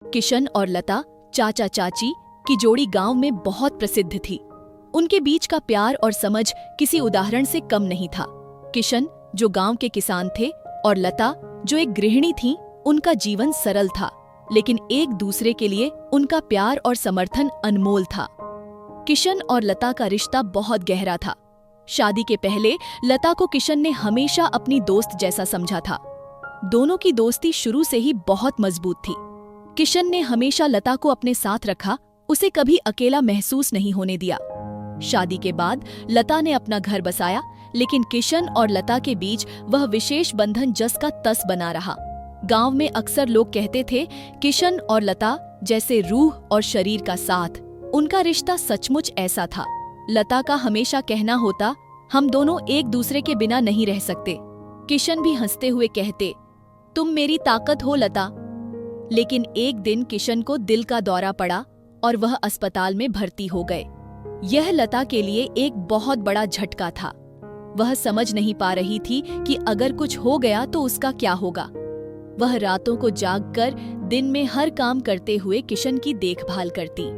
किशन और लता चाचा चाची की जोड़ी गांव में बहुत प्रसिद्ध थी। उनके बीच का प्यार और समझ किसी उदाहरण से कम नहीं था। किशन जो गांव के किसान थे और लता जो एक गृहिणी थी, उनका जीवन सरल था, लेकिन एक दूसरे के लिए उनका प्यार और समर्थन अनमोल था। किशन और लता का रिश्ता बहुत गहरा था। शादी के पहले लता को किशन ने हमेशा अपनी दोस्त जैसा समझा था। दोनों की दोस्ती शुरू से ही बहुत मजबूत थी। किशन ने हमेशा लता को अपने साथ रखा, उसे कभी अकेला महसूस नहीं होने दिया। शादी के बाद लता ने अपना घर बसाया, लेकिन किशन और लता के बीच वह विशेष बंधन जस का तस बना रहा। गांव में अक्सर लोग कहते थे, किशन और लता जैसे रूह और शरीर का साथ। उनका रिश्ता सचमुच ऐसा था। लता का हमेशा कहना होता, हम दोनों एक दूसरे के बिना नहीं रह सकते। किशन भी हंसते हुए कहते, तुम मेरी ताकत हो लता। लेकिन एक दिन किशन को दिल का दौरा पड़ा और वह अस्पताल में भर्ती हो गए। यह लता के लिए एक बहुत बड़ा झटका था। वह समझ नहीं पा रही थी कि अगर कुछ हो गया तो उसका क्या होगा। वह रातों को जागकर दिन में हर काम करते हुए किशन की देखभाल करती।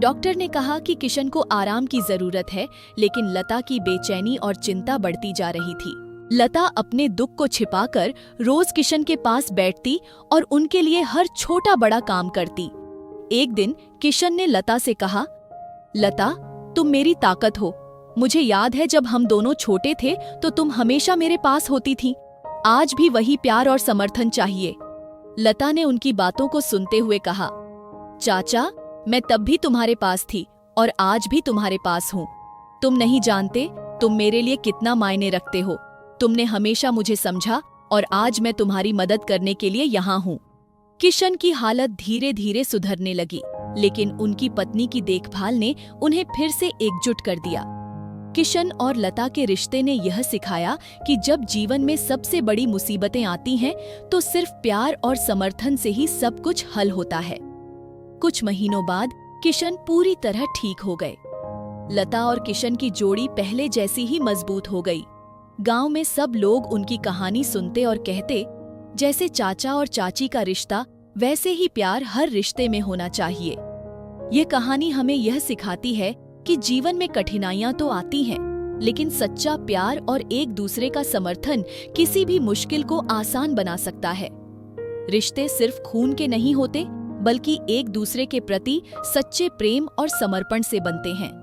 डॉक्टर ने कहा कि किशन को आराम की जरूरत है, लेकिन लता की बेचैनी और चिंता बढ़ती जा रही थी। लता अपने दुख को छिपाकर रोज किशन के पास बैठती और उनके लिए हर छोटा बड़ा काम करती। एक दिन किशन ने लता से कहा, लता, तुम मेरी ताकत हो। मुझे याद है जब हम दोनों छोटे थे तो तुम हमेशा मेरे पास होती थी। आज भी वही प्यार और समर्थन चाहिए। लता ने उनकी बातों को सुनते हुए कहा, चाचा, मैं तब भी तुम्हारे पास थी और आज भी तुम्हारे पास हूँ। तुम नहीं जानते तुम मेरे लिए कितना मायने रखते हो। तुमने हमेशा मुझे समझा और आज मैं तुम्हारी मदद करने के लिए यहाँ हूँ। किशन की हालत धीरे धीरे सुधरने लगी, लेकिन उनकी पत्नी की देखभाल ने उन्हें फिर से एकजुट कर दिया। किशन और लता के रिश्ते ने यह सिखाया कि जब जीवन में सबसे बड़ी मुसीबतें आती हैं, तो सिर्फ प्यार और समर्थन से ही सब कुछ हल होता है। कुछ महीनों बाद किशन पूरी तरह ठीक हो गए। लता और किशन की जोड़ी पहले जैसी ही मजबूत हो गई। गांव में सब लोग उनकी कहानी सुनते और कहते, जैसे चाचा और चाची का रिश्ता, वैसे ही प्यार हर रिश्ते में होना चाहिए। ये कहानी हमें यह सिखाती है कि जीवन में कठिनाइयां तो आती हैं, लेकिन सच्चा प्यार और एक दूसरे का समर्थन किसी भी मुश्किल को आसान बना सकता है। रिश्ते सिर्फ खून के नहीं होते, बल्कि एक दूसरे के प्रति सच्चे प्रेम और समर्पण से बनते हैं।